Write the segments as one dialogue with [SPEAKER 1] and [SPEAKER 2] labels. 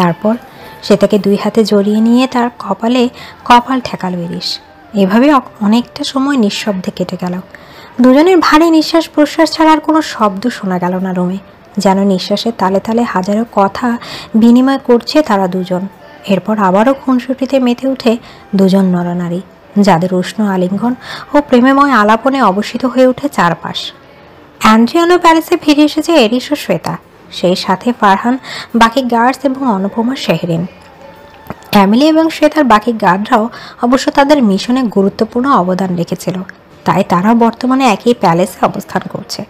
[SPEAKER 1] তারপর সে তাকে 2 হাতে জড়িয়ে নিয়ে তার কপালে কপাল ঠেকালো ইরিশ। এভাবে অনেকটা সময় নিঃশব্দে কেটে গেল। দুজনের ভারী নিঃশ্বাস প্রশ্বাস ছাড়া আর কোনো শব্দ শোনা গেল না রুমে। যেন নিঃশ্বাসের তালে তালে হাজারো কথা বিনিময় করছে তারা দুজন। এরপর আবারও খুনসুটিতে মেতে উঠে দুজন নরনারী, যাদের উষ্ণ আলিঙ্গন ও প্রেমময় আলাপনে অবসিত হয়ে ওঠে চারপাশ। অ্যান্ড্রিয়ানো প্যালেসে ফিরে এসেছে এরিশ ও শ্বেতা, সেই সাথে ফারহান, বাকি গার্ডস এবং অনুপমা শেহরিন। এমিলি এবং শ্বেতার বাকি গার্ডরাও অবশ্য তাদের মিশনে গুরুত্বপূর্ণ অবদান রেখেছিল, তাই তারা বর্তমানে একই প্যালেসে অবস্থান করছে।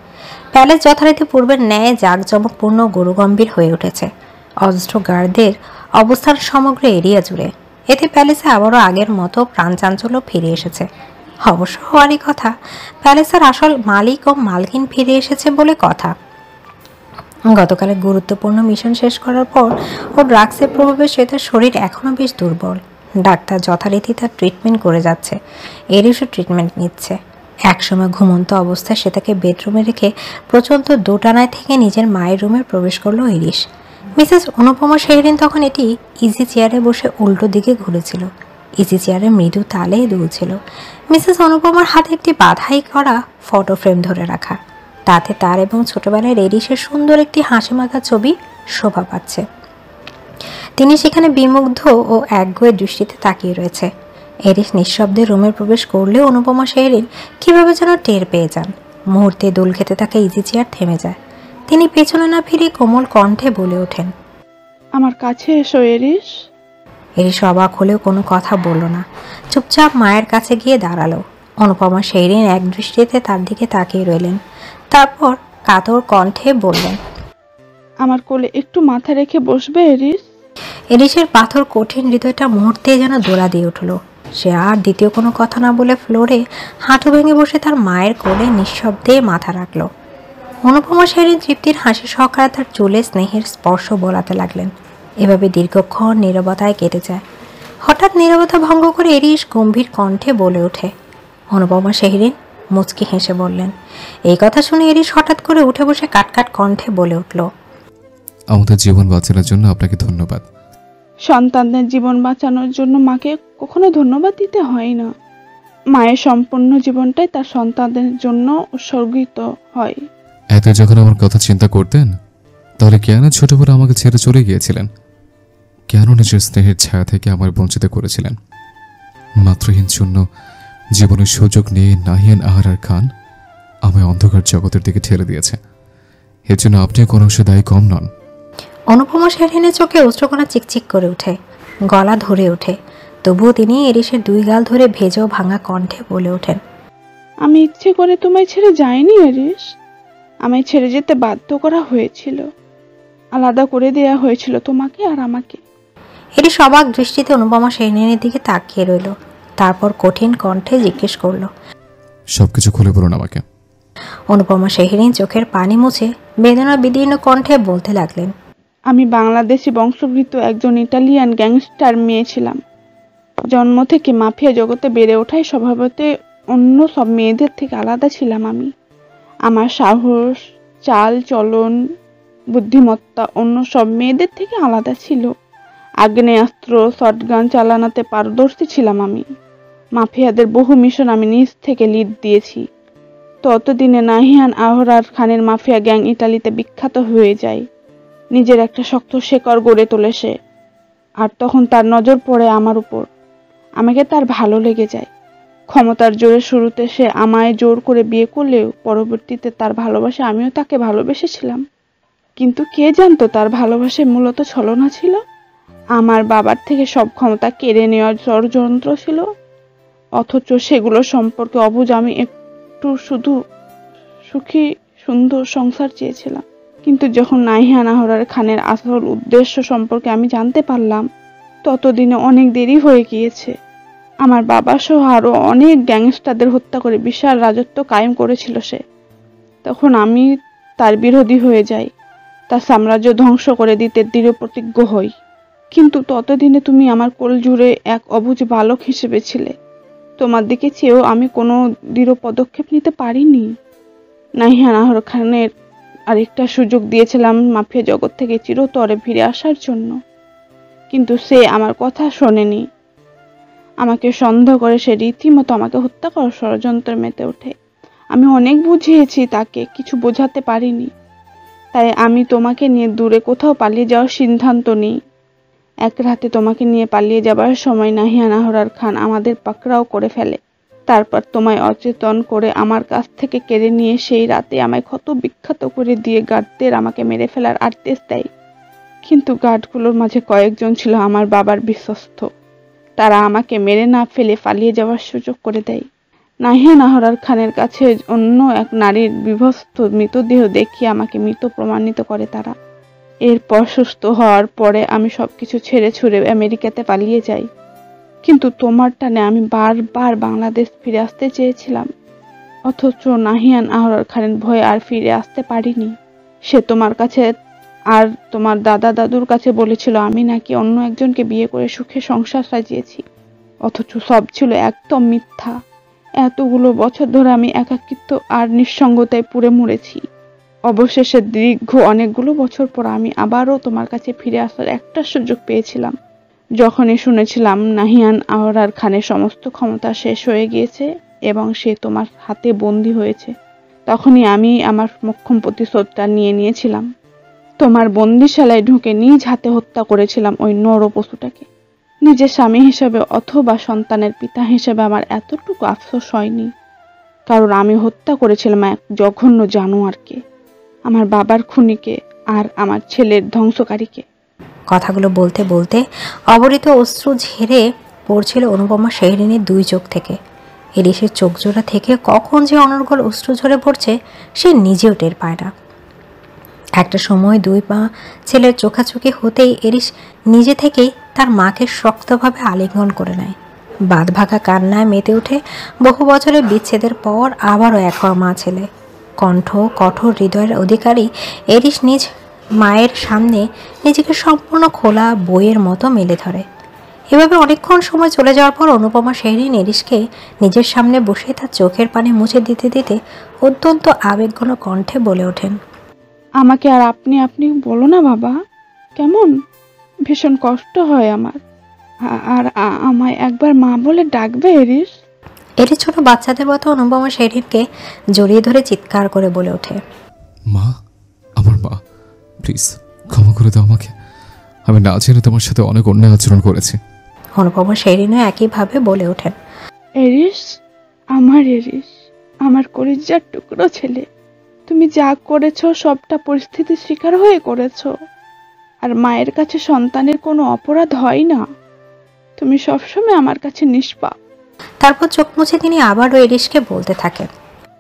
[SPEAKER 1] প্যালেস যথারীতি পূর্বের ন্যায় জাঁকজমকপূর্ণ গৌরগম্ভীর হয়ে উঠেছে। অজস্র গার্ডদের অবস্থান সমগ্র এরিয়া জুড়ে। এতে প্যালেসে আবারও আগের মতো প্রাণচাঞ্চল্য ফিরে এসেছে। অবশ্য হওয়ারই কথা, প্যালেসের আসল মালিক ও মালকিন ফিরে এসেছে বলে কথা। গতকালের গুরুত্বপূর্ণ মিশন শেষ করার পর ও ড্রাগসের প্রভাবে শ্বেতার শরীর এখনও বেশ দুর্বল। ডাক্তার যথারীতি তার ট্রিটমেন্ট করে যাচ্ছে, এরিশও ট্রিটমেন্ট নিচ্ছে। একসময় ঘুমন্ত অবস্থায় সেটাকে বেডরুমে রেখে প্রচণ্ড দোটানায় থেকে নিজের মায়ের রুমে প্রবেশ করলো এরিশ। মিসেস অনুপমা শেহরিন তখন এটি ইজি চেয়ারে বসে উল্টো দিকে ঘুরেছিল। ইজি চেয়ারে মৃদু তালে দুলছিল। মিসেস অনুপমার হাতে একটি বাধাই করা ফটো ফ্রেম ধরে রাখা, তাতে তার এবং ছোটবেলায় এরিশের সুন্দর একটি হাসিমাখা ছবি শোভা পাচ্ছে। তিনি সেখানে বিমুগ্ধ ও একগুঁয়ে দৃষ্টিতে তাকিয়ে রয়েছে। এরিশ নিঃশব্দে রুমে প্রবেশ করলেও অনুপমা শেহরিন কীভাবে যেন টের পেয়ে যান। মুহূর্তে দোল খেতে থাকা ইজি চেয়ার থেমে যায়। তিনি পেছনে না ফিরে কোমল কণ্ঠে বলে ওঠেন,
[SPEAKER 2] আমার কাছে এসো এরিশ।
[SPEAKER 1] এরিশ অবাক হলেও কোনো কথা বলল না, চুপচাপ মায়ের কাছে গিয়ে দাঁড়ালো। অনুপমা শেহরিন এক দৃষ্টিতে তার দিকে তাকিয়ে রইলেন, তারপর কাতর কণ্ঠে বললেন,
[SPEAKER 2] আমার কোলে একটু মাথা রেখে বসবে এরিশ।
[SPEAKER 1] এরিশের পাথর কঠিন হৃদয়টা মুহূর্তে যেন দোলা দিয়ে উঠল। সে আর দ্বিতীয় কোনো কথা না বলে ফ্লোরে হাঁটু ভেঙে বসে তার মায়ের কোলে নিঃশব্দে মাথা রাখল। অনুপমা শেহরিন তৃপ্তির হাসি সহকারে তার চুলে স্নেহের স্পর্শ বোলাতে লাগলেন। এভাবে দীর্ঘক্ষণ নীরবতায় কেটে যায়। হঠাৎ নীরবতা ভঙ্গ করে এরিশ গম্ভীর কণ্ঠে বলে ওঠে। অনুপমা শেহরিন মুচকি হেসে বললেন। এই কথা শুনে এরিশ হঠাৎ করে উঠে বসে কাটকাট কণ্ঠে বলে উঠল,
[SPEAKER 3] আমাদের জীবন বাঁচানোর জন্য আপনাকে ধন্যবাদ।
[SPEAKER 2] সন্তানদের জীবন বাঁচানোর জন্য মাকে কখনো ধন্যবাদ দিতে হয় না। মায়ের সম্পূর্ণ জীবনটাই তার সন্তানদের জন্য উৎসর্গিত হয়।
[SPEAKER 3] এত যখন আমার কথা চিন্তা করতেন, তাহলে কেন ছোটবেলা আমাকে ছেড়ে চলে গিয়েছিলেন? কেন নিজের স্নেহের ছায়া থেকে আমার বঞ্চিত করেছিলেন? মাতৃহীন শূন্য জীবনের সুযোগ নিয়ে নাহিয়ান আহারার খান আমায় অন্ধকার জগতের দিকে ঠেলে দিয়েছে। এর জন্য আপনিও কোনো অংশে দায়ী কম নন।
[SPEAKER 1] অনুপমা শেহরিনের চোখে অশ্রুকণা চিকচিক করে ওঠে, গলা ধরে ওঠে। তবুও তিনি এরিশের 2 গাল ধরে ভেজো ভাঙা কণ্ঠে বলে ওঠেন,
[SPEAKER 2] আমি ইচ্ছে করে তোমায় ছেড়ে যাইনি এরিশ। আমায় ছেড়ে যেতে বাধ্য করা হয়েছিল। আলাদা করে দেয়া হয়েছিল তোমাকে আর আমাকে।
[SPEAKER 1] এরিশ অবাক দৃষ্টিতে অনুপমা শেহরিনের দিকে তাকিয়ে রইল। তারপর কঠিন কণ্ঠে জিজ্ঞেস করল,
[SPEAKER 3] সবকিছু খুলে বলুন আমাকে।
[SPEAKER 1] অনুপমা শেহরিন চোখের পানি মুছে বেদনা বিদীর্ণ কণ্ঠে বলতে লাগলেন,
[SPEAKER 2] আমি বাংলাদেশি বংশোদ্ভূত একজন ইটালিয়ান গ্যাংস্টার মেয়ে ছিলাম। জন্ম থেকে মাফিয়া জগতে বেড়ে ওঠায় স্বভাবতে অন্য সব মেয়েদের থেকে আলাদা ছিলাম আমি। আমার সাহস, চাল চলন, বুদ্ধিমত্তা অন্য সব মেয়েদের থেকে আলাদা ছিল। আগ্নেয়াস্ত্র, শটগান চালানোতে পারদর্শী ছিলাম আমি। মাফিয়াদের বহু মিশন আমি নিজ থেকে লিড দিয়েছি। ততদিনে নাহিয়ান আহরার খানের মাফিয়া গ্যাং ইটালিতে বিখ্যাত হয়ে যায়। নিজের একটা শক্ত শেকড় গড়ে তোলে সে। আর তখন তার নজর পড়ে আমার উপর। আমাকে তার ভালো লেগে যায়। ক্ষমতার জোরে শুরুতে সে আমায় জোর করে বিয়ে করলেও পরবর্তীতে তার ভালোবাসা আমিও তাকে ভালোবেসেছিলাম। কিন্তু কে জানতো তার ভালোবাসায় মূলত ছলনা ছিল। আমার বাবার থেকে সব ক্ষমতা কেড়ে নেওয়ার ষড়যন্ত্র ছিল। অথচ সেগুলো সম্পর্কে অবুঝ আমি একটু শুধু সুখী সুন্দর সংসার চেয়েছিলাম। কিন্তু যখন নাহিয়ান আহরার খানের আসল উদ্দেশ্য সম্পর্কে আমি জানতে পারলাম, ততদিনে অনেক দেরি হয়ে গিয়েছে। আমার বাবা সহ আরো অনেক গ্যাংস্টারদের হত্যা করে বিশাল রাজত্ব কায়েম করেছিল সে। তখন আমি তার বিরোধী হয়ে যাই, তার সাম্রাজ্য ধ্বংস করে দিতে দৃঢ় প্রতিজ্ঞ হই। কিন্তু ততদিনে তুমি আমার কোল জুড়ে এক অবুঝ বালক হিসেবে ছিলে। তোমার দিকে চেয়েও আমি কোনো দৃঢ় পদক্ষেপ নিতে পারিনি। নাহিয়ান আহর খানের আরেকটা সুযোগ দিয়েছিলাম মাফিয়া জগৎ থেকে চিরতরে ফিরে আসার জন্য। কিন্তু সে আমার কথা শোনেনি। আমাকে সন্দেহ করে সে রীতিমতো আমাকে হত্যা করার ষড়যন্ত্রে মেতে ওঠে। আমি অনেক বুঝিয়েছি, তাকে কিছু বোঝাতে পারিনি। তাই আমি তোমাকে নিয়ে দূরে কোথাও পালিয়ে যাওয়ার সিদ্ধান্ত নিই। এক রাতে তোমাকে নিয়ে পালিয়ে যাবার সময় নাহিয়ান আহরার খান আমাদের পাকড়াও করে ফেলে। তারপর তোমায় অচেতন করে আমার কাছ থেকে কেড়ে নিয়ে সেই রাতে আমায় ক্ষত বিক্ষত করে দিয়ে গার্ডদের আমাকে মেরে ফেলার আদেশ দেয়। কিন্তু গার্ডগুলোর মাঝে কয়েকজন ছিল আমার বাবার বিশ্বস্ত। তারা আমাকে মেরে না ফেলে পালিয়ে যাওয়ার সুযোগ করে দেয়। নাহিয়ান আহরার খানের কাছে অন্য এক নারীর বিভস্ত মৃতদেহ দেখিয়ে আমাকে মৃত প্রমাণিত করে তারা। এরপর সুস্থ হওয়ার পরে আমি সবকিছু ছেড়ে ছুড়ে আমেরিকাতে পালিয়ে যাই। কিন্তু তোমার টানে আমি বারবার বাংলাদেশ ফিরে আসতে চেয়েছিলাম, অথচ নাহিয়ান আহরার খানের ভয়ে আর ফিরে আসতে পারিনি। সে তোমার কাছে আর তোমার দাদা দাদুর কাছে বলেছিল আমি নাকি অন্য একজনকে বিয়ে করে সুখে সংসার সাজিয়েছি, অথচ সব ছিল একদম মিথ্যা। এতগুলো বছর ধরে আমি একাকিত্ব আর নিঃসঙ্গতায় পুড়ে মরেছি। অবশেষে দীর্ঘ অনেকগুলো বছর পর আমি আবারও তোমার কাছে ফিরে আসার একটা সুযোগ পেয়েছিলাম। যখনই শুনেছিলাম নাহিয়ান আহরার খানের সমস্ত ক্ষমতা শেষ হয়ে গিয়েছে এবং সে তোমার হাতে বন্দী হয়েছে, তখনই আমি আমার মোক্ষম প্রতিশোধটা নিয়েছিলাম। তোমার বন্দিশালায় ঢুকে নিজ হাতে হত্যা করেছিলাম ওই নর পশুটাকে। নিজের স্বামী হিসেবে অথবা সন্তানের পিতা হিসেবে আমার এতটুকু আফসোস হয়নি, কারণ আমি হত্যা করেছিলাম এক জঘন্য জানোয়ারকে, আমার বাবার খুনিকে আর আমার ছেলের ধ্বংসকারীকে।
[SPEAKER 1] কথাগুলো বলতে বলতে অবরিত অশ্রু ঝেড়ে পড়ছিল অনুপমা শেহরিনের দুই চোখ থেকে। এরিসের চোখ জোড়া থেকে কখন যে অনর্গল অশ্রু ঝরে পড়ছে সে নিজেও টের পায় না। একটা সময় দুই পা ছেলের চোখাচোখি হতেই এরিস নিজে থেকেই তার মাকে শক্তভাবে আলিঙ্গন করে নেয়। বাঁধভাঙা কান্নায় মেতে উঠে বহু বছরের বিচ্ছেদের পর আবারও এক হওয়া মা ছেলে। কণ্ঠ কঠোর হৃদয়ের অধিকারী এরিস নিজ মায়ের সামনে নিজেকে সম্পূর্ণ খোলা বইয়ের মতো মেলে ধরে। এভাবে অনেকক্ষণ সময় চলে যাওয়ার পর অনুপমা শেহরিন এরিসকে নিজের সামনে বসে তার চোখের পানি মুছে দিতে দিতে অত্যন্ত আবেগঘন কণ্ঠে বলে ওঠেন,
[SPEAKER 2] আমাকে আর আপনি আপনি বলো না বাবা, কেমন ভীষণ কষ্ট হয় আমার। আর আমায় একবার মা বলে ডাকবে এরিস?
[SPEAKER 1] এরিস ছোট বাচ্চাদের মতো অনুপমা শেহরিনকে জড়িয়ে ধরে চিৎকার করে বলে ওঠে,
[SPEAKER 3] মা, আমার মা, প্লিজ ক্ষমা করে দাও আমাকে। আমি না জেনে তোমার সাথে অনেক অন্যায় আচরণ করেছি।
[SPEAKER 1] অনুপমা শেহরিনও একইভাবে বলে ওঠেন,
[SPEAKER 2] এরিস, আমার কলিজার টুকরো ছেলে, তুমি যা করেছো সবটা পরিস্থিতির শিকার হয়ে করেছো। আর মায়ের কাছে সন্তানের কোনো অপরাধ হয় না। তুমি সবসময় আমার কাছে নিষ্পাপ।
[SPEAKER 1] তারপর চোখ মুছে তিনি আবারও এরিসকে বলতে থাকেন,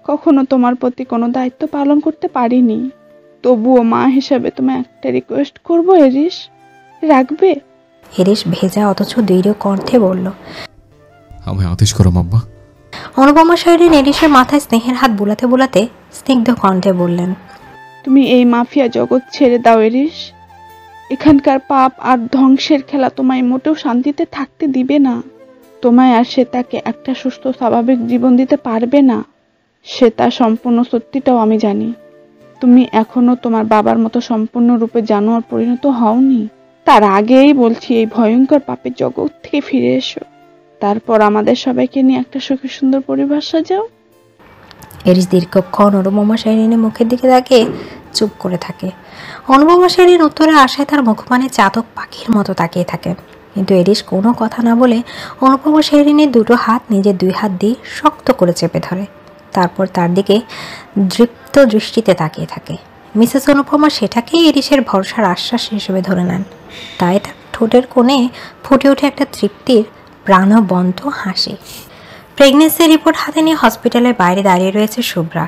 [SPEAKER 2] কখনো তোমার প্রতি কোনো দায়িত্ব পালন করতে পারিনি, তবুও মা হিসাবে তোমায় একটা রিকোয়েস্ট করবো এরিস, রাখবে?
[SPEAKER 1] এরিস ভেজা অথচ দৃঢ় কণ্ঠে বলল,
[SPEAKER 3] আমায় আদেশ করো মাম্মা।
[SPEAKER 1] অনুপমা শেহরিন এরিসের মাথায় স্নেহের হাত বুলাতে বুলাতে স্নিগ্ধ কণ্ঠে বললেন,
[SPEAKER 2] তুমি এই মাফিয়া জগৎ ছেড়ে দাও এরিস। এখানকার পাপ আর ধ্বংসের খেলা তোমায় মোটেও শান্তিতে থাকতে দিবে না। তোমায় আর সে তাকে একটা সুস্থ স্বাভাবিক জীবন দিতে পারবে না। সে তার সম্পূর্ণ সত্যিটাও আমি জানি। তুমি এখনো তোমার বাবার মতো সম্পূর্ণরূপে জানোয়ার পরিণত হওনি। তার আগেই বলছি এই ভয়ঙ্কর পাপের জগৎ থেকে ফিরে এসো, তারপর আমাদের সবাইকে নিয়ে একটা সুখী সুন্দর পরিবার সাজাও।
[SPEAKER 1] এরিস দীর্ঘক্ষণ অনুপমা শেহরিনের মুখের দিকে তাকিয়ে চুপ করে থাকে। অনুপমা শেহরিন উত্তরে আশায় তার মুখপানে চাতক পাখির মতো তাকিয়ে থাকে, কিন্তু এরিস কোনো কথা না বলে অনুপমা শেহরিনের দুটো হাত নিজের দুই হাত দিয়ে শক্ত করে চেপে ধরে। তারপর তার দিকে দৃপ্ত দৃষ্টিতে তাকিয়ে থাকে। মিসেস অনুপমা সেটাকেই এরিসের ভরসার আশ্বাস হিসেবে ধরে নেন। তাই তার ঠোঁটের কোণে ফুটে ওঠে একটা তৃপ্তির প্রাণবন্ত হাসি। প্রেগনেন্সি রিপোর্ট হাতে নিয়ে হসপিটালের বাইরে দাঁড়িয়ে রয়েছে শুভ্রা।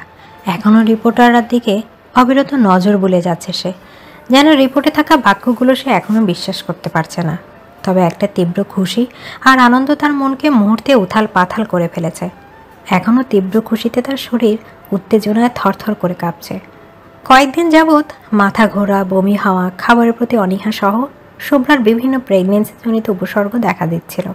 [SPEAKER 1] এখনও রিপোর্টাররার দিকে অবিরত নজর বুলে যাচ্ছে সে, যেন রিপোর্টে থাকা বাক্যগুলো সে এখনও বিশ্বাস করতে পারছে না। তবে একটা তীব্র খুশি আর আনন্দ তার মনকে মুহূর্তে উথাল পাথাল করে ফেলেছে। এখনও তীব্র খুশিতে তার শরীর উত্তেজনায় থরথর করে কাঁপছে। কয়েকদিন যাবৎ মাথা ঘোরা, বমি হওয়া, খাবারের প্রতি অনীহা সহ শুভ্রার বিভিন্ন প্রেগনেন্সিজনিত উপসর্গ দেখা দিচ্ছিল।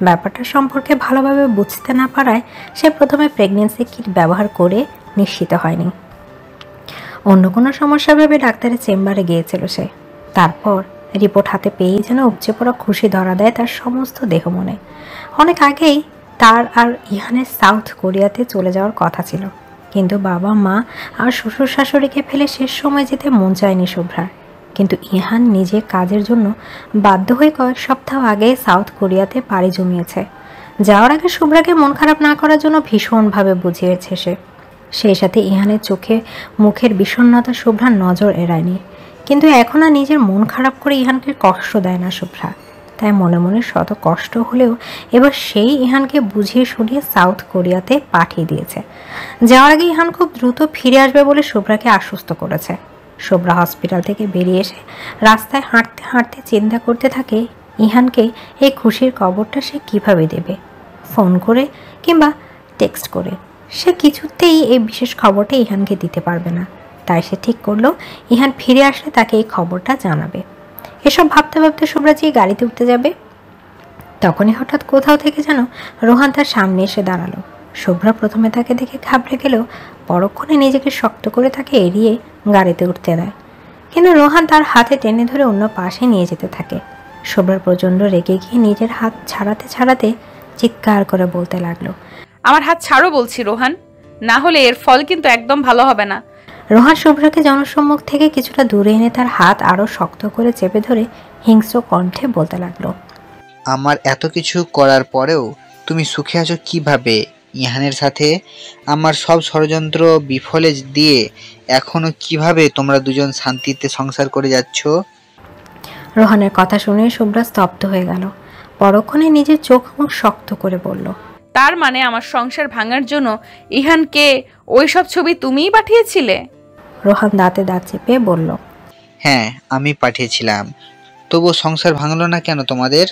[SPEAKER 1] ব্যাপারটা সম্পর্কে ভালোভাবে বুঝতে না পারায় সে প্রথমে প্রেগনেন্সি কিট ব্যবহার করে নিশ্চিত হয়নি। অন্য কোনো সমস্যা ভেবে ডাক্তারের চেম্বারে গিয়েছিল সে। তারপর রিপোর্ট হাতে পেয়েই যেন উপচে পড়া খুশি ধরা দেয় তার সমস্ত দেহ মনে। অনেক আগেই তার আর ইহানের সাউথ কোরিয়াতে চলে যাওয়ার কথা ছিল, কিন্তু বাবা মা আর শ্বশুর শাশুড়িকে ফেলে শেষ সময় যেতে মন চায়নি শুভ্রার। কিন্তু ইহান নিজে কাজের জন্য বাধ্য হয়ে কয়েক সপ্তাহ আগে সাউথ কোরিয়াতে পাড়ি জমিয়েছে। যাওয়ার আগে শুভ্রাকে মন খারাপ না করার জন্য ভীষণভাবে বুঝিয়েছে সে। সেই সাথে ইহানের চোখে মুখের বিষণ্ণতা শুভ্রার নজর এড়ায়নি। কিন্তু এখন আর নিজের মন খারাপ করে ইহানকে কষ্ট দেয় না শুভ্রা। তাই মনে মনে শত কষ্ট হলেও এবার সেই ইহানকে বুঝিয়ে শুনিয়ে সাউথ কোরিয়াতে পাঠিয়ে দিয়েছে। যাওয়ার আগে ইহান খুব দ্রুত ফিরে আসবে বলে শুভ্রাকে আশ্বস্ত করেছে। শুভ্রা হসপিটাল থেকে বেরিয়ে এসে রাস্তায় হাঁটতে হাঁটতে চিন্তা করতে থাকে ইহানকে এই খুশির খবরটা সে কিভাবে দেবে, ফোন করে কিংবা টেক্সট করে। সে কিছুতেই এই বিশেষ খবরটা ইহানকে দিতে পারবে না। তাই সে ঠিক করলো ইহান ফিরে আসলে তাকে এই খবরটা জানাবে। এসব ভাবতে ভাবতে শুভ্রা যে গাড়িতে উঠতে যাবে, তখনই হঠাৎ কোথাও থেকে যেন রোহান তার সামনে এসে দাঁড়ালো। শুভ্রা প্রথমে তাকে দেখে ঘাবড়ে গেলেও পরক্ষণে নিজেকে শক্ত করে তাকে এড়িয়ে গাড়িতে উঠতে দেয়। কিন্তু রোহান তার হাতে টেনে ধরে অন্য পাশে নিয়ে যেতে থাকে। শুভ্রার প্রচণ্ড রেগে গিয়ে নিজের হাত ছাড়াতে ছাড়াতে চিৎকার করে বলতে লাগলো,
[SPEAKER 4] আমার হাত ছাড়ো বলছি রোহান, না হলে এর ফল কিন্তু একদম ভালো হবে না।
[SPEAKER 1] রোহান শুভ্রাকে জনসম্মুখ থেকে কিছুটা দূরে এনে তার হাত আরো শক্ত করে চেপে ধরে হিংস্র কণ্ঠে বলতে লাগলো,
[SPEAKER 5] আমার এত কিছু করার পরেও তুমি সুখে আছো কিভাবে? ইহানের সাথে আমার সব ষড়যন্ত্র বিফলে দিয়ে এখনো কিভাবে তোমরা দুজন শান্তিতে সংসার করে যাচ্ছ?
[SPEAKER 1] রোহানের কথা শুনে শুভ্রা স্তব্ধ হয়ে গেল। পরক্ষণে নিজের চোখ মুখ শক্ত করে বলল,
[SPEAKER 4] তার মানে আমার সংসার ভাঙার জন্য ইহানকে ওইসব ছবি তুমিই পাঠিয়েছিলে?
[SPEAKER 1] রোহান দাঁতে দাঁত চেপে বলল,
[SPEAKER 5] হ্যাঁ, আমি পাঠিয়েছিলাম। তবুও সংসার ভাঙলো না কেন তোমাদের?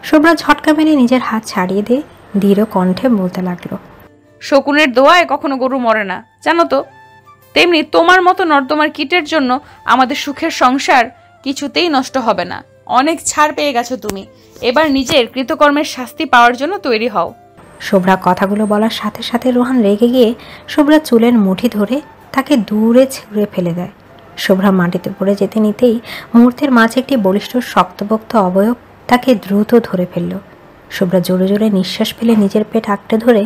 [SPEAKER 1] শুভ্রা ঝটকা মেরে নিজের হাত ছাড়িয়ে দিয়ে দৃঢ় কণ্ঠে বলতে লাগলো,
[SPEAKER 4] শকুনের দোয়ায় কখনো গরু মরে না, জানো তো? তেমনি তোমার মতো নর্দমার কীটের জন্য আমাদের সুখের সংসার কিছুতেই নষ্ট হবে না। অনেক ছাড় পেয়ে গেছো তুমি, এবার নিজের কৃতকর্মের শাস্তি পাওয়ার জন্য তৈরি হও।
[SPEAKER 1] শুভ্রা কথাগুলো বলার সাথে সাথে রোহান রেগে গিয়ে শুভ্রা চুলের মুঠি ধরে তাকে দূরে ছুঁড়ে ফেলে দেয়। শুভ্রা মাটিতে পড়ে যেতে নিতেই মুহূর্তের মাঝে একটি বলিষ্ঠ শক্তপোক্ত অবয়ব তাকে দ্রুত ধরে ফেলল। শুভ্রা জোরে জোরে নিঃশ্বাস ফেলে নিজের পেট আঁকড়ে ধরে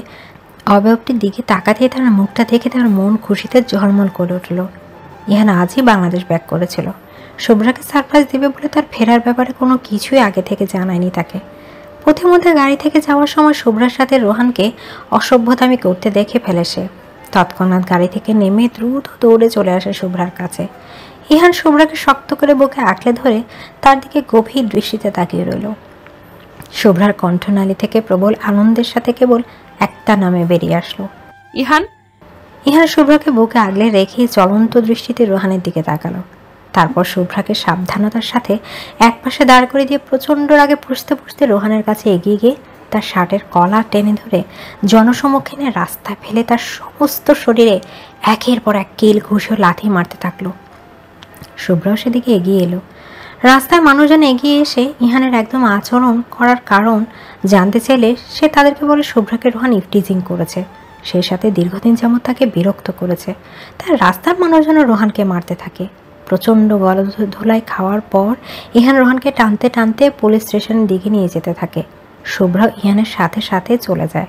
[SPEAKER 1] অবয়বটির দিকে তাকাতেই তার মুখটা দেখে তার মন খুশিতে ঝলমল করে উঠল। ইহান আজই বাংলাদেশ ব্যাক করেছিল। শুভ্রাকে সারপ্রাইজ দেবে বলে তার ফেরার ব্যাপারে কোনো কিছুই আগে থেকে জানায়নি তাকে। পথিমধ্যে গাড়ি থেকে যাওয়ার সময় শুভ্রার সাথে রোহানকে অসভ্যতামি করতে দেখে ফেলে সে। তৎক্ষণাৎ গাড়ি থেকে নেমে দ্রুত দৌড়ে চলে আসে শুভ্রার কাছে। ইহান শুভ্রাকে শক্ত করে বুকে আঁকড়ে ধরে তার দিকে গভীর দৃষ্টিতে তাকিয়ে রইল। শুভ্রার কণ্ঠনালী থেকে প্রবল আনন্দের সাথে কেবল একটা নামে বেরিয়ে আসলো,
[SPEAKER 4] ইহান।
[SPEAKER 1] ইহান শুভ্রাকে বুকে আগলে রেখে চলন্ত দৃষ্টিতে রোহানের দিকে তাকালো। তারপর শুভ্রাকে সাবধানতার সাথে একপাশে দাঁড় করে দিয়ে প্রচণ্ড রাগে পুষতে পুষতে রোহানের কাছে এগিয়ে গিয়ে তার শার্টের কলার টেনে ধরে জনসম্মুখীনে রাস্তায় ফেলে তার সমস্ত শরীরে একের পর এক কিল ঘুষি ও লাথি মারতে থাকলো। শুভ্রাও সেদিকে এগিয়ে এলো। রাস্তায় মানুষজন এগিয়ে এসে ইহানের একদম আচরণ করার কারণ জানতে চাইলে সে তাদেরকে বলে শুভ্রাকে রোহান ইফটিজিং করেছে, সেই সাথে দীর্ঘদিন যাবৎ তাকে বিরক্ত করেছে। তার রাস্তার মানুষজন রোহানকে মারতে থাকে। প্রচণ্ড গলধোলাই খাওয়ার পর ইহান রোহানকে টানতে টানতে পুলিশ স্টেশনের দিকে নিয়ে যেতে থাকে। শুভ্রা ইহানের সাথে সাথে চলে যায়।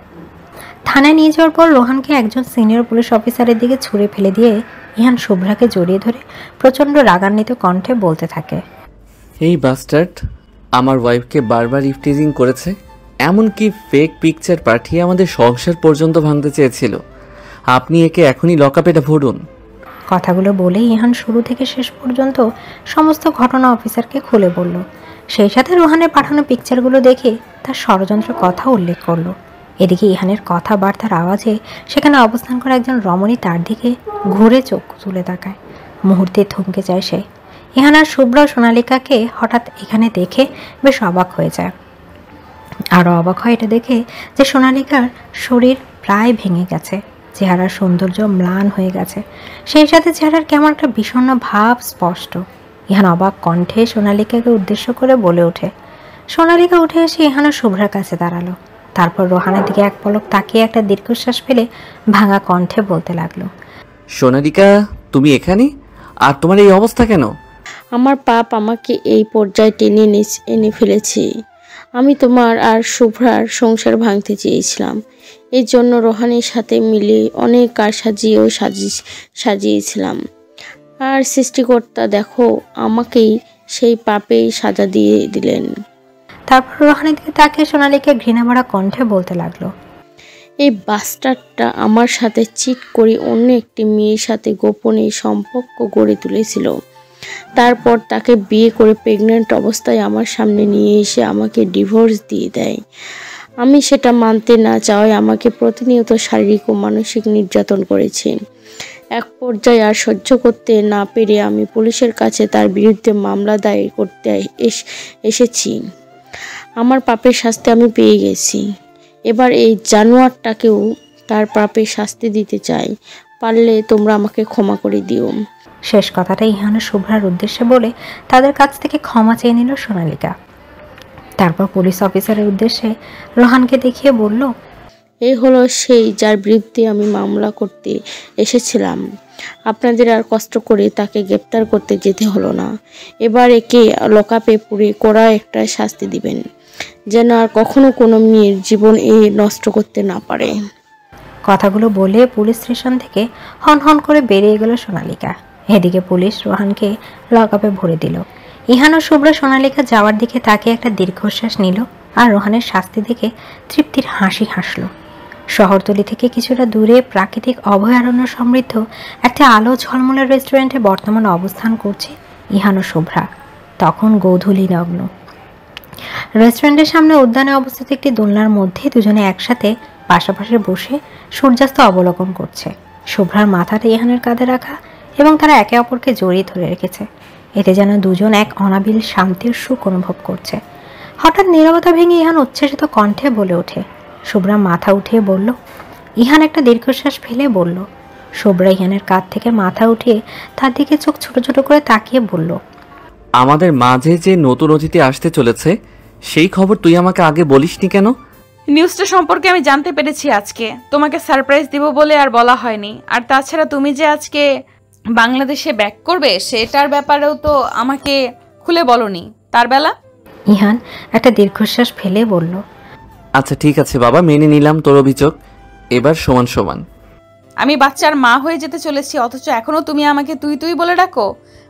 [SPEAKER 1] থানায় নিয়ে যাওয়ার পর রোহানকে একজন সিনিয়র পুলিশ অফিসারের দিকে ছুঁড়ে ফেলে দিয়ে ইহান শুভ্রাকে জড়িয়ে ধরে প্রচণ্ড রাগান্বিত কণ্ঠে বলতে থাকে,
[SPEAKER 6] এই বাস্টার্ড আমার ওয়াইফকে বারবার ইফটিজিং করেছে, এমনকি ফেক পিকচার পাঠিয়ে আমাদের সংসার পর্যন্ত ভাঙতে চেয়েছিল। আপনি একে এখনই লকআপে ভরুন।
[SPEAKER 1] কথাগুলো বলে ইহান শুরু থেকে শেষ পর্যন্ত সমস্ত ঘটনা অফিসারকে খুলে বলল। সেই সাথে রোহানের পাঠানো পিকচারগুলো দেখে তার ষড়যন্ত্রের কথা উল্লেখ করলো। এদিকে ইহানের কথাবার্তার আওয়াজে সেখানে অবস্থান করা একজন রমণী তার দিকে ঘুরে চোখ তুলে তাকায়। মুহূর্তে থমকে যায় সে। ইহান আর শুভ্রা সোনালিকাকে হঠাৎ এখানে দেখে বেশ অবাক হয়ে যায়। আরও অবাক হয় এটা দেখে যে সোনালিকার শরীর প্রায় ভেঙে গেছে, চেহারার সৌন্দর্য ম্লান হয়ে গেছে, সেই সাথে চেহারার কেমন একটা বিষণ্ণ ভাব স্পষ্ট। ইহান অবাক কণ্ঠে সোনালিকাকে উদ্দেশ্য করে বলে ওঠে। সোনালিকা উঠে এসে ইহান আর শুভ্রার কাছে দাঁড়ালো। তারপর রোহানের দিকে এক পলক তাকিয়ে একটা দীর্ঘশ্বাস ফেলে ভাঙা কণ্ঠে বলতে লাগলো,
[SPEAKER 6] সোনালিকা, তুমি এখানে? আর তোমার এই অবস্থা কেন?
[SPEAKER 7] আমার পাপ আমাকে এই পর্যায়ে টেনে এনে ফেলেছে। আমি তোমার আর শুভ্রার সংসার ভাঙতে চেয়েছিলাম। এই জন্য রোহানের সাথে মিলে অনেক কারসাজিও সাজিয়েছিলাম। আর সৃষ্টিকর্তা দেখো আমাকেই সেই পাপেই সাজা দিয়ে দিলেন।
[SPEAKER 1] তারপর রোহানের দিকে তাকিয়ে সোনালীকে ঘৃণা ভরা কণ্ঠে বলতে লাগলো,
[SPEAKER 7] এই বাস্টারটা আমার সাথে চিট করে অন্য একটি মেয়ের সাথে গোপনে সম্পর্ক গড়ে তুলেছিল। তারপর তাকে বিয়ে করে প্রেগনেন্ট অবস্থায় আমার সামনে নিয়ে এসে আমাকে ডিভোর্স দিয়ে দেয়। আমি সেটা মানতে না চাওয়ায় আমাকে প্রতিনিয়ত শারীরিক ও মানসিক নির্যাতন করেছে। এক পর্যায়ে আর সহ্য করতে না পেরে আমি পুলিশের কাছে তার বিরুদ্ধে মামলা দায়ের করতে এসেছি। আমার পাপের শাস্তি আমি পেয়ে গেছি। এবার এই জানোয়ারটাকেও তার পাপের শাস্তি দিতে চাই। পারলে তোমরা আমাকে ক্ষমা করে দিও।
[SPEAKER 1] শেষ কথাটা ইহান ও শুভ্রার উদ্দেশ্যে বলে তাদের কাছ থেকে ক্ষমা চেয়ে নিল সোনালিকা। তারপর পুলিশ অফিসারের উদ্দেশ্যে রোহানকে দেখিয়ে বলল,
[SPEAKER 7] এই হলো সেই যার বিরুদ্ধে আমি মামলা করতে এসেছিলাম। আপনাদের আর কষ্ট করে তাকে গ্রেপ্তার করতে যেতে হলো না। এবার একে লকআপে পুরে কড়া একটা শাস্তি দিবেন, যেন আর কখনো কোনো মেয়ের জীবন নষ্ট করতে না পারে।
[SPEAKER 1] কথাগুলো বলে পুলিশ স্টেশন থেকে হন হন করে বেরিয়ে গেল সোনালিকা। এদিকে পুলিশ রোহানকে লকআপে ভরে দিল। ইহান ও শুভ্রা সোনালিকা যাওয়ার দিকে তাকিয়ে একটা দীর্ঘশ্বাস নিল আর রোহানের শাস্তি দেখে তৃপ্তির হাসি হাসল। শহরতলি থেকে কিছুটা দূরে প্রাকৃতিক অভয়ারণ্য সমৃদ্ধ একটা আলো ঝলমলের রেস্টুরেন্টে বর্তমানে অবস্থান করছে ইহান ও শুভ্রা। তখন গোধূলি লগ্ন। রেস্টুরেন্টের সামনে উদ্যানে অবস্থিত একটি দোলনার মধ্যে দুজনে একসাথে পাশাপাশি বসে সূর্যাস্ত অবলোকন করছে। শুভ্রার মাথাটা ইহানের কাঁধে রাখা এবং তারা একে অপরকে জড়িয়ে ধরে রেখেছে। এতে যেন দুজন এক অনাবিল শান্তির সুখ অনুভব করছে। হঠাৎ নীরবতা ভেঙে ইহান উচ্ছ্বাসিত কণ্ঠে বলে ওঠে। শুভ্রা মাথা উঠিয়ে বলল। ইহান একটা দীর্ঘশ্বাস ফেলে বলল। শুভ্রা ইহানের কাঁধ থেকে মাথা উঠিয়ে তার দিকে চোখ ছোট ছোট করে তাকিয়ে বলল,
[SPEAKER 6] আমাদের মাঝে যে নতুন অতিথি আসতে চলেছে সেই খবর তুই আমাকে আগে বলিসনি কেন?
[SPEAKER 4] নিউজটা সম্পর্কে আমি জানতে পেরেছি আজকে। তোমাকে সারপ্রাইজ দিব বলে আর বলা হয়নি। আর তাছাড়া তুমি যে আজকে বাংলাদেশে ব্যাক করবে সেটার ব্যাপারেও তো আমাকে খুলে বলনি। তার বেলা
[SPEAKER 1] ইহান একটা দীর্ঘশ্বাস ফেলে বলল,
[SPEAKER 6] আচ্ছা ঠিক আছে বাবা, মেনে নিলাম তোর অভিযোগ। এবার সমান সমান।
[SPEAKER 4] আমি বাচ্চার মা হয়ে যেতে চলেছি, অথচ এখনো তুমি আমাকে তুই তুই বলে ডাকো।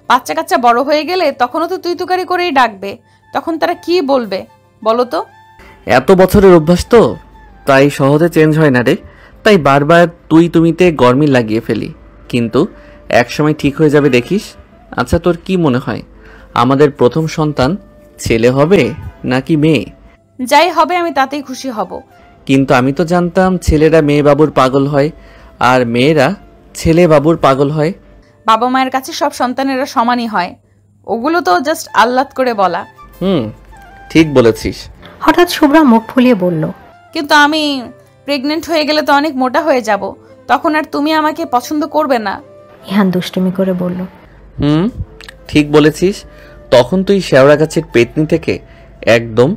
[SPEAKER 4] বাচ্চা কাচ্চা বড় হয়ে গেলে তখনও তো তুই তুকারি করেই ডাকবে। তখন তারা কি বলবে বলো তো?
[SPEAKER 6] এত বছরের অভ্যাস তো, তাই সহজে চেঞ্জ হয় না রে। তাই বারবার তুই তুমিতে গরমিল লাগিয়ে ফেলি, কিন্তু একসময় ঠিক হয়ে যাবে দেখিস। আচ্ছা তোর কি মনে হয় আমাদের প্রথম সন্তান ছেলে হবে নাকি মেয়ে?
[SPEAKER 4] যাই হবে আমি তাতেই খুশি হব।
[SPEAKER 6] কিন্তু আমি তো জানতাম ছেলেরা মেয়ে বাবুর পাগল হয় আর মেয়েরা ছেলে বাবুর পাগল হয়।
[SPEAKER 4] বাবা মায়ের কাছে সব সন্তানেরা সমানই হয়। ওগুলো তো জাস্ট আহ্লাদ করে বলা।
[SPEAKER 6] ঠিক বলেছিস।
[SPEAKER 1] হঠাৎ শুভ্রা মুখ ফুলিয়ে বলল,
[SPEAKER 4] কিন্তু আমি প্রেগনেন্ট হয়ে গেলে তো অনেক মোটা হয়ে যাব। তখন আর তুমি আমাকে পছন্দ করবে না।
[SPEAKER 1] ইহান দুষ্টুমি করে বলল,
[SPEAKER 6] ঠিক বলেছিস। তখন তুই শেওড়া গাছের পেতনি থেকে একদম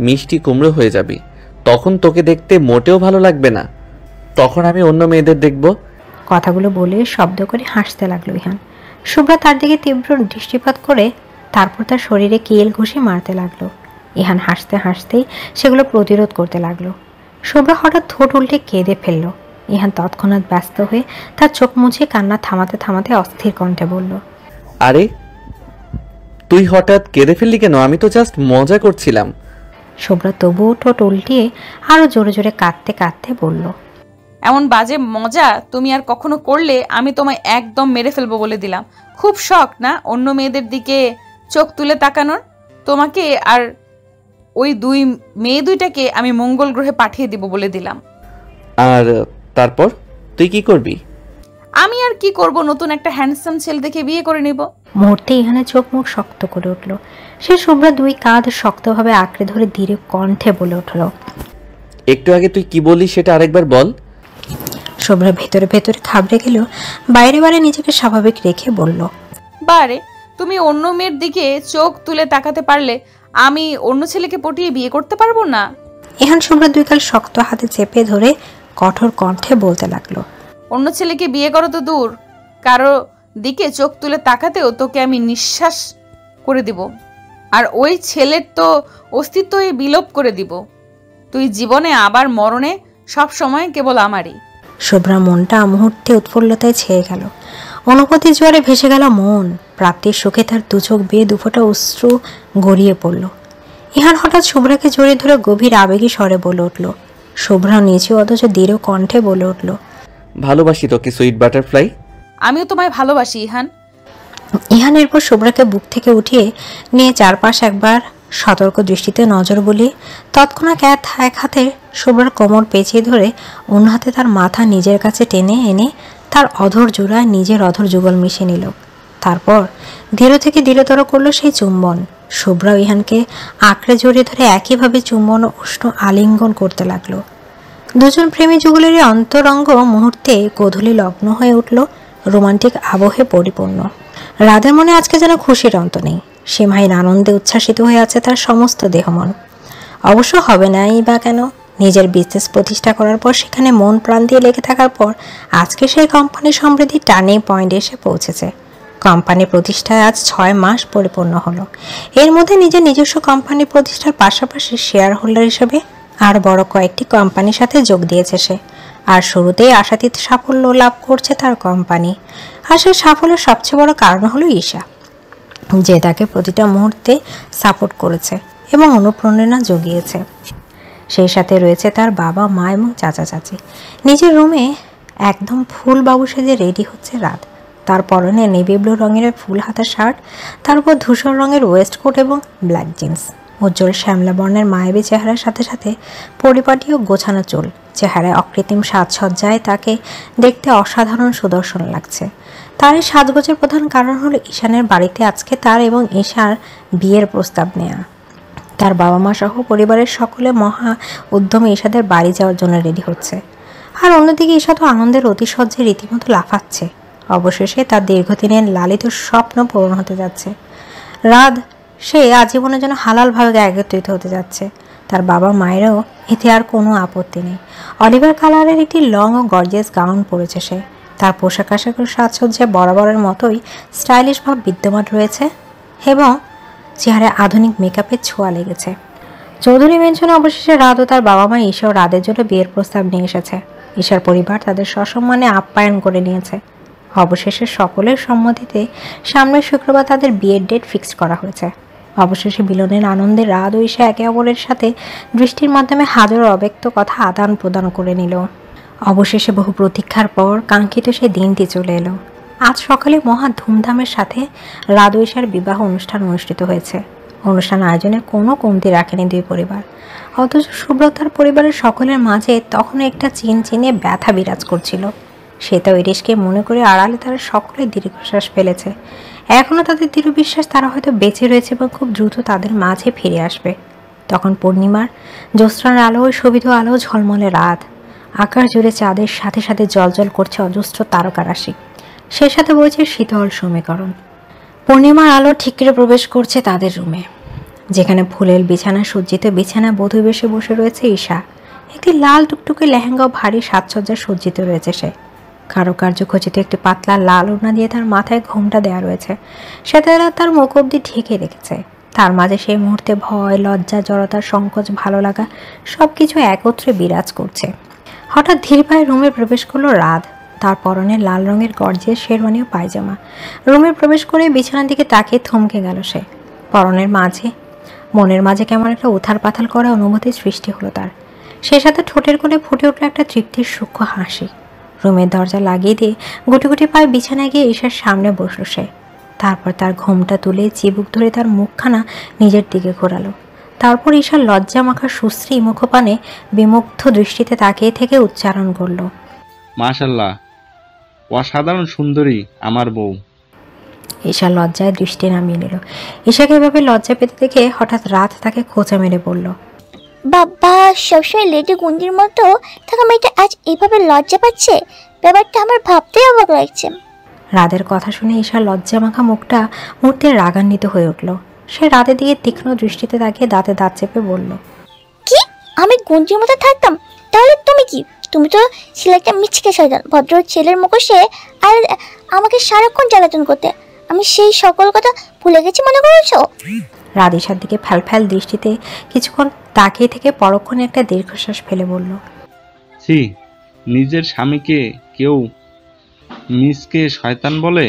[SPEAKER 6] মিষ্টি কুমড়ো হয়ে যাবি। তখন তোকে দেখতে মোটেও ভালো লাগবে না। তখন আমি অন্য মেয়েদের দেখব।
[SPEAKER 1] কথাগুলো বলে শব্দ করে হাসতে লাগলো ইহান। শুভ্রা তার দিকে তীব্র দৃষ্টিপাত করে তারপর তার শরীরে কিল ঘুষি মারতে লাগলো। ইহান হাসতে হাসতেই সেগুলো প্রতিরোধ করতে লাগলো। শুভ্রা হঠাৎ ঠোঁট উল্টে কেঁদে ফেলল। ইহান তৎক্ষণাৎ ব্যস্ত হয়ে তার চোখ মুছে কান্না থামাতে থামাতে অস্থির কণ্ঠে বলল,
[SPEAKER 6] আরে তুই হঠাৎ কেঁদে ফেললি কেন? আমি তো জাস্ট মজা করছিলাম।
[SPEAKER 1] শুভ্রা তবুও ঠোঁট উল্টিয়ে আরো জোরে জোরে কাঁদতে কাঁদতে বলল,
[SPEAKER 4] এমন বাজে মজা তুমি আর কখনো করলে আমি তোমায় একদম মেরে ফেলবো বলে দিলাম। খুব শখ না অন্য মেয়েদের দিকে চোখ তুলে তাকানোর? তোমাকে আর ওই মেয়ে দুইটাকে আমি মঙ্গল গ্রহে পাঠিয়ে দিব বলে দিলাম।
[SPEAKER 6] আর তারপর তুই কি করবি?
[SPEAKER 4] আমি আর কি করব, নতুন একটা হ্যান্ডসাম ছেলে দেখে বিয়ে করে নিব।
[SPEAKER 1] মুহূর্তে ইহানের চোখ মুখ শক্ত করে উঠল। সে শুভ্রা দুই কাঁধ শক্তভাবে আঁকড়ে ধরে ধীরে কণ্ঠে বলে উঠল,
[SPEAKER 6] একটু আগে তুই কি বললি সেটা আরেকবার বল।
[SPEAKER 1] শুভ্রা ভেতরে ভেতরে খাবড়ে গেল, বাইরে বাইরে নিজেকে স্বাভাবিক রেখে বলল,
[SPEAKER 4] বারে তুমি অন্য মেয়ের দিকে চোখ তুলে তাকাতে পারলে আমি অন্য ছেলেকে পটিয়ে বিয়ে করতে পারবো না?
[SPEAKER 1] ইহান শুভ্রা দুই কাল শক্ত হাতে চেপে ধরে কঠোর কণ্ঠে বলতে লাগলো,
[SPEAKER 4] অন্য ছেলেকে বিয়ে করো তো দূর, কারো দিকে চোখ তুলে তাকাতেও তোকে আমি নিঃশ্বাস করে দিব, আর ওই ছেলের তো অস্তিত্বই বিলোপ করে দিব। তুই জীবনে আবার মরণে সব সময় কেবল আমারই।
[SPEAKER 1] শুভ্রা মনটা মুহূর্তে উৎফুল্লতায় ছেয়ে গেল। অনুভূতি জোয়ারে ভেসে গেল মন। প্রাপ্তির সুখে তার দুচোখ বেয়ে দুফোঁটা অশ্রু গড়িয়ে পড়ল। ইহান হঠাৎ শুভ্রাকে জড়িয়ে ধরে গভীর আবেগী স্বরে বলে উঠল। শুভ্রা নিচু অথচ দৃঢ় কণ্ঠে বলে উঠল,
[SPEAKER 6] ভালোবাসি তোকে সুইট বাটারফ্লাই।
[SPEAKER 4] আমিও তোমায় ভালোবাসি ইহান।
[SPEAKER 1] ইহান এরপর শুভ্রাকে বুক থেকে উঠিয়ে নিয়ে চারপাশ একবার সতর্ক দৃষ্টিতে নজর বুলিয়ে তৎক্ষণাৎ এক হাতে শুভ্রার কোমর পেঁচিয়ে ধরে অন্য হাতে তার মাথা নিজের কাছে টেনে এনে তার অধর জোড়ায় নিজের অধর যুগল মিশিয়ে নিল। তারপর ধীর থেকে ধীরতর করলো সেই চুম্বন। শুভ্রা ইহানকে আঁকড়ে জড়িয়ে ধরে একইভাবে চুম্বন ও উষ্ণ আলিঙ্গন করতে লাগলো। দুজন প্রেমী যুগলেরই অন্তরঙ্গ মুহূর্তে গোধূলি লগ্ন হয়ে উঠল, রোমান্টিক আবহে পরিপূর্ণ। রাদের মনে আজকে যেন খুশির অন্ত নেই। সীমাহীন আনন্দে উচ্ছ্বাসিত হয়ে আছে তার সমস্ত দেহমন। অবশ্য হবে না এই বা কেন, নিজের বিজনেস প্রতিষ্ঠা করার পর সেখানে মন প্রাণ দিয়ে লেগে থাকার পর আজকে সেই কোম্পানির সমৃদ্ধি টার্নিং পয়েন্টে এসে পৌঁছেছে। কোম্পানি প্রতিষ্ঠায় আজ 6 মাস পরিপূর্ণ হলো। এর মধ্যে নিজের নিজস্ব কোম্পানি প্রতিষ্ঠার পাশাপাশি শেয়ার হোল্ডার হিসেবে আর বড় কয়েকটি কোম্পানির সাথে যোগ দিয়েছে সে। আর শুরুতেই আশাতীত সাফল্য লাভ করছে তার কোম্পানি। আর সেই সাফল্যের সবচেয়ে বড় কারণ হলো ঈশা, যে তাকে প্রতিটা মুহূর্তে সাপোর্ট করেছে এবং অনুপ্রেরণা জুগিয়েছে। সেই সাথে রয়েছে তার বাবা, মা এবং চাচা চাচি। নিজের রুমে একদম ফুল বাবু সেজে রেডি হচ্ছে রাত। তার পরনে নেভি ব্লু রঙের ফুল হাতা শার্ট, তার উপর ধূসর রঙের ওয়েস্টকোট এবং ব্ল্যাক জিন্স। উজ্জ্বল শ্যামলা বর্ণের মায়াবী চেহারার সাথে সাথে পরিপাটি ও গোছানো চুল। চেহারায় অকৃত্রিম সাজসজ্জায় তাকে দেখতে অসাধারণ সুদর্শন লাগছে। তার এই সাজগোজের প্রধান কারণ হলো ঈশানের বাড়িতে আজকে তার এবং ঈশার বিয়ের প্রস্তাব নেওয়া। তার বাবা মা সহ পরিবারের সকলে মহা উদ্যমে ঈশাদের বাড়ি যাওয়ার জন্য রেডি হচ্ছে। আর অন্যদিকে ঈশা তো আনন্দের অতিশয্যে রীতিমতো লাফাচ্ছে। অবশেষে তার দীর্ঘদিনের লালিত স্বপ্ন পূরণ হতে যাচ্ছে। রাত সে আজীবনের জন্য হালালভাবে একত্রিত হতে যাচ্ছে। তার বাবা মায়েরও এতে আর কোনো আপত্তি নেই। অলিভার কালারের একটি লং ও গর্জিয়াস গাউন পরেছে সে। তার পোশাক আশাকের সাজসজ্জায় বরাবরের মতোই স্টাইলিশ ভাব বিদ্যমান রয়েছে এবং চেহারায় আধুনিক মেকআপের ছোঁয়া লেগেছে। চৌধুরী মেনশনে অবশেষে রাত ও তার বাবা মা ঈশা ও রাদের জন্য বিয়ের প্রস্তাব নিয়ে এসেছে। ঈশার পরিবার তাদের সসম্মানে আপ্যায়ন করে নিয়েছে। অবশেষে সকলের সম্মতিতে সামনের শুক্রবার তাদের বিয়ের ডেট ফিক্সড করা হয়েছে। অবশেষে মিলনের আনন্দে রাত ও ঈশা একে অপরের সাথে দৃষ্টির মাধ্যমে হাজারো অব্যক্ত কথা আদান প্রদান করে নিল। অবশেষে বহু প্রতীক্ষার পর কাঙ্ক্ষিত সেই দিনটি চলে এলো। আজ সকালে মহা ধুমধামের সাথে রাত ও ঈশার বিবাহ অনুষ্ঠান অনুষ্ঠিত হয়েছে। অনুষ্ঠান আয়োজনে কোনো কমতি রাখেনি দুই পরিবার। অথচ সুব্রতার পরিবারের সকলের মাঝে তখনও একটা চিনচিনে ব্যথা বিরাজ করছিল। শ্বেতা ইরিশকে মনে করে আড়ালে তারা সকলে দীর্ঘশ্বাস ফেলেছে। এখনও তাদের দৃঢ় বিশ্বাস তারা হয়তো বেঁচে রয়েছে এবং খুব দ্রুত তাদের মাঝে ফিরে আসবে। তখন পূর্ণিমার জ্যোৎস্নার আলো, শোভিত আলো, ঝলমলে রাত, আকাশ জুড়ে চাঁদের সাথে সাথে জলজল করছে অজস্র তারকা রাশি। সে সাথে বইছে শীতল সমীকরণ। পূর্ণিমার আলো ঠিকরে প্রবেশ করছে তাদের রুমে, যেখানে ফুলের বিছানা সজ্জিত বিছানা বধূ বেশে বসে রয়েছে ঈশা। একটি লাল টুকটুকে লেহেঙ্গা ও ভারী সাজসজ্জা সজ্জিত রয়েছে সে। কারুকার্য খচিত একটি পাতলা লাল ওড়না দিয়ে তার মাথায় ঘোমটা দেওয়া রয়েছে। সে তার মুখ অব্দি ঢেকে রেখেছে। তার মাঝে সেই মুহূর্তে ভয়, লজ্জা, জড়তা, সংকোচ, ভালো লাগা সবকিছু একত্রে বিরাজ করছে। হঠাৎ ধীর পায়ে রুমে প্রবেশ করলো রাত। তার পরনে লাল রঙের গর্জিয়াস শেরওয়ানি ও পায়জামা। রুমে প্রবেশ করে বিছানার দিকে তাকিয়ে থমকে গেল সে। মনের মাঝে কেমন একটা উথাল পাথাল করা অনুভূতির সৃষ্টি হলো তার। সে সাথে ঠোঁটের কোণে ফুটে উঠল একটা তৃপ্তির সূক্ষ্ম হাসি। রুমের দরজা লাগিয়ে দিয়ে গুটি গুটি পায়ে বিছানায় গিয়ে ঈশার সামনে বসল সে। তারপর তার ঘোমটা তুলে চিবুক ধরে তার মুখখানা নিজের দিকে ঘোরালো। তারপর ঈশার লজ্জা মাখা সুশ্রী মুখপানে বিমুগ্ধ দৃষ্টিতে তাকিয়ে থেকে উচ্চারণ করল,
[SPEAKER 8] মাশাআল্লাহ, অসাধারণ সুন্দরী আমার বউ।
[SPEAKER 1] ঈশা লজ্জায় দৃষ্টি নামিয়ে নিল। ঈশাকে এভাবে লজ্জা পেতে দেখে হঠাৎ রাত তাকে খোঁচা মেরে বলল,
[SPEAKER 9] বাবা, সবসময় লেডি গুন্ডির মতো থাকা মেয়েটা আজ এইভাবে লজ্জা পাচ্ছে, ব্যাপারটা আমার ভাবতেই অবাক লাগছে।
[SPEAKER 1] রাদের কথা শুনে ঈশার লজ্জা মাখা মুখটা মুহূর্তে রাগান্বিত হয়ে উঠল। সে রাতের দিকে তীক্ষ্ণ দৃষ্টিতে তাকিয়ে দাঁতে দাঁত চেপে বলল,
[SPEAKER 9] কি আমি গুন্ডির মতো থাকতাম? তাহলে তুমি কি? তুমি তো ছেলে একটা মিচকে শয়তান, ভদ্র ছেলের মুখোশে আর আমাকে সারাক্ষণ জ্বালাতন করতে। আমি সেই সকল কথা ভুলে গেছি মনে করছো?
[SPEAKER 1] রাত ঈশার দিকে ফ্যালফ্যাল দৃষ্টিতে কিছুক্ষণ তাকিয়ে থেকে পরক্ষণে একটা দীর্ঘশ্বাস ফেলে বলল,
[SPEAKER 8] ছি, নিজের স্বামীকে কেউ মিসকে শয়তান বলে?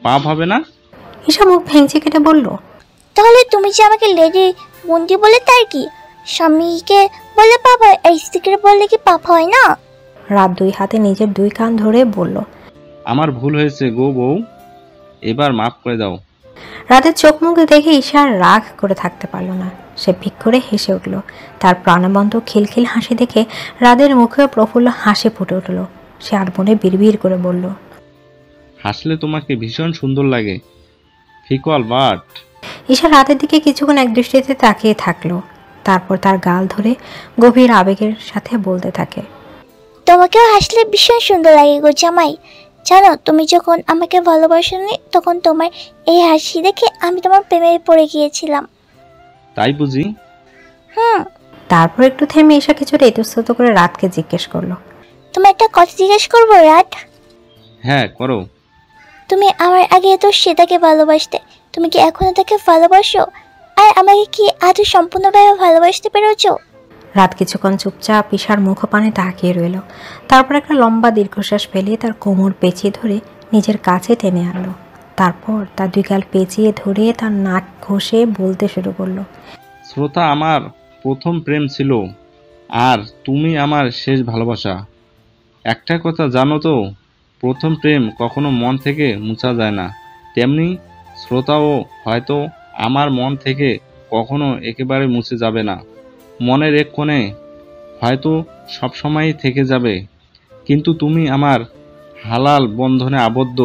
[SPEAKER 8] পাপ হবে না?
[SPEAKER 1] ঈশা মুখ ভেঙচি কেটে বলল,
[SPEAKER 9] তাহলে তুমি যে আমাকে লেডি বন্দি বলে তার কি? স্বামীকে বলে পাপ হয় আর স্ত্রীকে বললে কি পাপ হয় না?
[SPEAKER 1] রাত দুই হাতে নিজের দুই কান ধরে বলল,
[SPEAKER 8] আমার ভুল হয়েছে গো বউ, এবার মাফ করে দাও।
[SPEAKER 1] রাতের চোখ মুখ দেখে ঈশা আর রাগ করে থাকতে পারল না। সে ভিক করে হেসে উঠল। তার প্রাণবন্ত খিলখিল হাসি দেখে রাতের মুখে প্রফুল্ল হাসি ফুটে উঠল। সে আর মনে বিড়বিড় করে বলল,
[SPEAKER 8] হাসলে তোমাকে ভীষণ সুন্দর লাগে, ফিকল বাট।
[SPEAKER 1] ঈশা রাতের দিকে কিছুক্ষণ এক দৃষ্টিতে তাকিয়ে থাকলো। তারপর তার গাল ধরে গভীর আবেগের সাথে বলতে থাকে,
[SPEAKER 9] তোমাকেও হাসলে ভীষণ সুন্দর লাগে গো জামাই। জানো, তুমি যখন আমাকে ভালোবাসোনি তখন তোমার এই হাসি দেখে আমি তোমার প্রেমে পড়ে গিয়েছিলাম।
[SPEAKER 8] তাই বুঝি?
[SPEAKER 1] তারপর একটু থেমে ঈশা কিছুটা ইতস্তত করে রাতকে জিজ্ঞেস করলো,
[SPEAKER 9] তুমি একটা কথা জিজ্ঞেস করবো রাত?
[SPEAKER 8] হ্যাঁ করো।
[SPEAKER 9] তুমি আমার আগে তো সেটাকে ভালোবাসতে, তুমি কি এখনো তাকে ভালোবাসো? আর আমাকে কি আজও সম্পূর্ণভাবে ভালোবাসতে পেরেছো?
[SPEAKER 1] রাত কিছুক্ষণ চুপচাপ ঈশার মুখপানে তাকিয়ে রইল। তারপর একটা লম্বা দীর্ঘশ্বাস ফেলে তার কোমর পেঁচিয়ে ধরে নিজের কাছে টেনে আনলো। তারপর তার দুই গাল পেঁচিয়ে ধরে তার নাক ঘষে বলতে শুরু করলো,
[SPEAKER 8] শ্রোতা আমার প্রথম প্রেম ছিল, আর তুমি আমার শেষ ভালোবাসা। একটা কথা জানো তো, প্রথম প্রেম কখনো মন থেকে মুছা যায় না, তেমনি শ্রোতাও হয়তো আমার মন থেকে কখনো একেবারে মুছে যাবে না। মনের এক কোণে হয়তো সবসময়ই থেকে যাবে, কিন্তু তুমি আমার হালাল বন্ধনে আবদ্ধ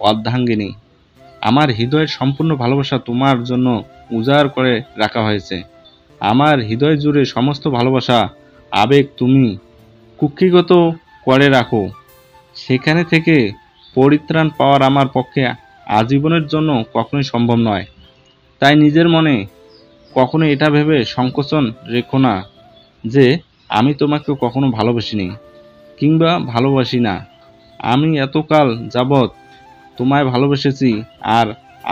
[SPEAKER 8] অর্ধাঙ্গিনী। আমার হৃদয়ের সম্পূর্ণ ভালোবাসা তোমার জন্য উজাড় করে রাখা হয়েছে। আমার হৃদয় জুড়ে সমস্ত ভালোবাসা আবেগ তুমি কুক্ষিগত করে রাখো। সেখানে থেকে পরিত্রাণ পাওয়ার আমার পক্ষে আজীবনের জন্য কখনোই সম্ভব নয়। তাই নিজের মনে কখনো এটা ভেবে সংকোচন রেখো না যে আমি তোমাকে কখনো ভালোবাসিনি কিংবা ভালোবাসি না। আমি এতকাল যাবৎ তোমায় ভালোবেসেছি আর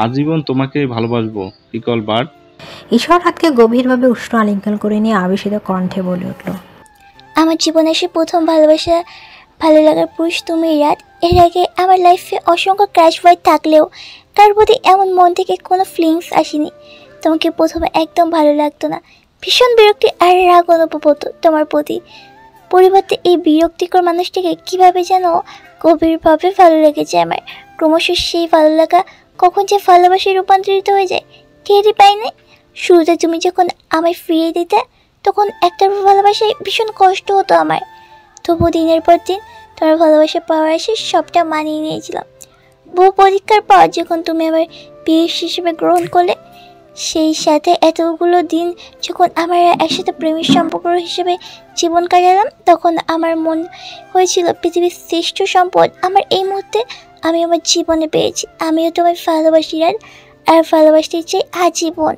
[SPEAKER 8] আজীবন তোমাকে ভালোবাসবো, পিকল বার্ড।
[SPEAKER 1] ঈশ্বর রাতকে গভীরভাবে উষ্ণ আলিঙ্গন করে নিয়ে আবেশিত কণ্ঠে বলে উঠল,
[SPEAKER 9] আমার জীবনে সে প্রথম ভালোবাসা ভালো লাগার পুরুষ তুমি রাত। এর আগে আমার লাইফে অসংখ্য ক্র্যাশ বয় থাকলেও কার প্রতি এমন মন থেকে কোনো ফিলিংস আসেনি। তোমাকে প্রথমে একদম ভালো লাগতো না, ভীষণ বিরক্তি আর রাগ অনুভব হতো তোমার প্রতি। পরিবর্তে এই বিরক্তিকর মানুষটিকে কীভাবে যেন গভীরভাবে ভালো লেগেছে আমার। ক্রমশ সেই ভালো লাগা কখন যে ভালোবাসায় রূপান্তরিত হয়ে যায় টেরই পাই না। শুরুতে তুমি যখন আমায় ফিরিয়ে দিতে তখন একটা ভালোবাসায় ভীষণ কষ্ট হতো আমার, তবু দিনের পর দিন তোমার ভালোবাসা পাওয়ার আসে সবটা মানিয়ে নিয়েছিলাম। বহু পরীক্ষার পর যখন তুমি আমার বিয়ে হিসেবে গ্রহণ করলে, সেই সাথে এতগুলো দিন যখন আমরা একসাথে প্রেমের সম্পর্ক হিসেবে জীবন কাটালাম, তখন আমার মন হয়েছিল পৃথিবীর শ্রেষ্ঠ সম্পদ আমার এই মুহূর্তে আমি আমার জীবনে পেয়েছি। আমিও তোমায় ভালোবাসি আর ভালোবাসতে চাই আজীবন।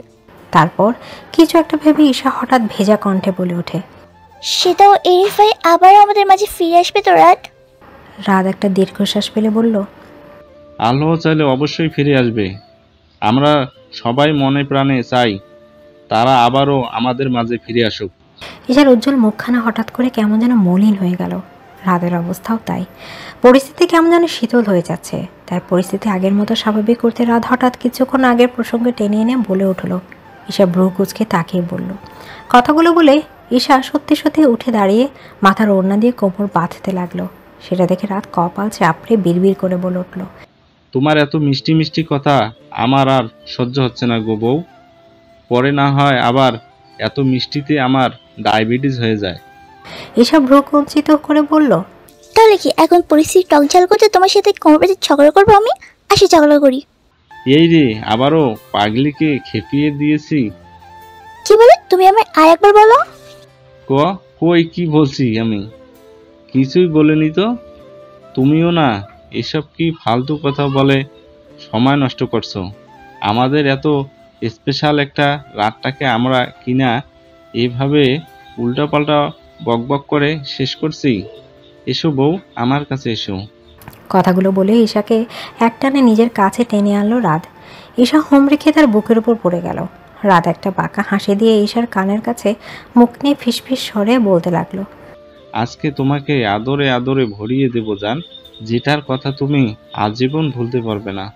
[SPEAKER 1] তারপর কিছু একটা ভেবে ঈশা হঠাৎ ভেজা কণ্ঠে বলে ওঠে,
[SPEAKER 9] সেটাও এরিফাই আবার আমাদের মাঝে ফিরে আসবে তো রাত?
[SPEAKER 1] রাত একটা দীর্ঘশ্বাস ফেলে বলল,
[SPEAKER 8] আল্লাহ চাইলে অবশ্যই ফিরে আসবে। আমরা সবাই মনে প্রাণে চাই তারা আবারও আমাদের মাঝে ফিরে আসুক।
[SPEAKER 1] ঈশার উজ্জ্বল মুখখানা হঠাৎ করে কেমন যেন মলিন হয়ে গেল। রাতের অবস্থাও তাই। পরিস্থিতি কেমন যেন শীতল হয়ে যাচ্ছে। তাই পরিস্থিতি আগের মতো স্বাভাবিক করতে রাত হঠাৎ কিছুক্ষণ আগের প্রসঙ্গে টেনে এনে বলে উঠল। ঈশা ভ্রু কুঁচকে তাকিয়ে বলল। কথাগুলো বলে ঈশা সত্যি সত্যি উঠে দাঁড়িয়ে মাথার ওড়না দিয়ে কোমর বাঁধতে লাগলো। সেটা দেখে রাত কপাল চাপড়ে বিড়বিড় করে বলে উঠল,
[SPEAKER 8] তোমার এত মিষ্টি মিষ্টি কথা আমার আর সহ্য হচ্ছে না গো বউ। পরে না হয় আবার এত মিষ্টিতে আমার ডায়াবেটিস হয়ে যায়।
[SPEAKER 1] ঈশা ভ্রু কুঞ্চিত করে বলল,
[SPEAKER 9] তাহলে কি এখন পরিস্থিতি টকঝাল করতে তোমার সাথে কোমর বেঁধে ঝগড়া করবো? আমি আসি ঝগড়া করি।
[SPEAKER 8] এই রে, আবারও পাগলিকে খেপিয়ে দিয়েছি।
[SPEAKER 9] কি বলে তুমি আমায় আর একবার বলো?
[SPEAKER 8] কই কি বলছি আমি? কিছুই বলিনি তো। তুমিও না এসব কি ফালতু কথা বলে সময় নষ্ট করছো। আমাদের এত স্পেশাল একটা রাতটাকে আমরা কিনা এইভাবে উল্টাপাল্টা বকবক করে শেষ করছি। এসো বউ, আমার কাছে এসো।
[SPEAKER 1] কথাগুলো বলে ঈশাকে একটানে নিজের কাছে টেনে আনলো রাত। ঈশা হোমড়ে খেয়ে তার বুকের উপর পড়ে গেল। রাত একটা বাঁকা হাসি দিয়ে ঈশার কানের কাছে মুখ নিয়ে ফিসফিস স্বরে বলতে লাগলো,
[SPEAKER 8] আজকে তোমাকে আদরে আদরে ভরিয়ে দেব জান, যেটার কথা তুমি আজীবন ভুলতে পারবে না।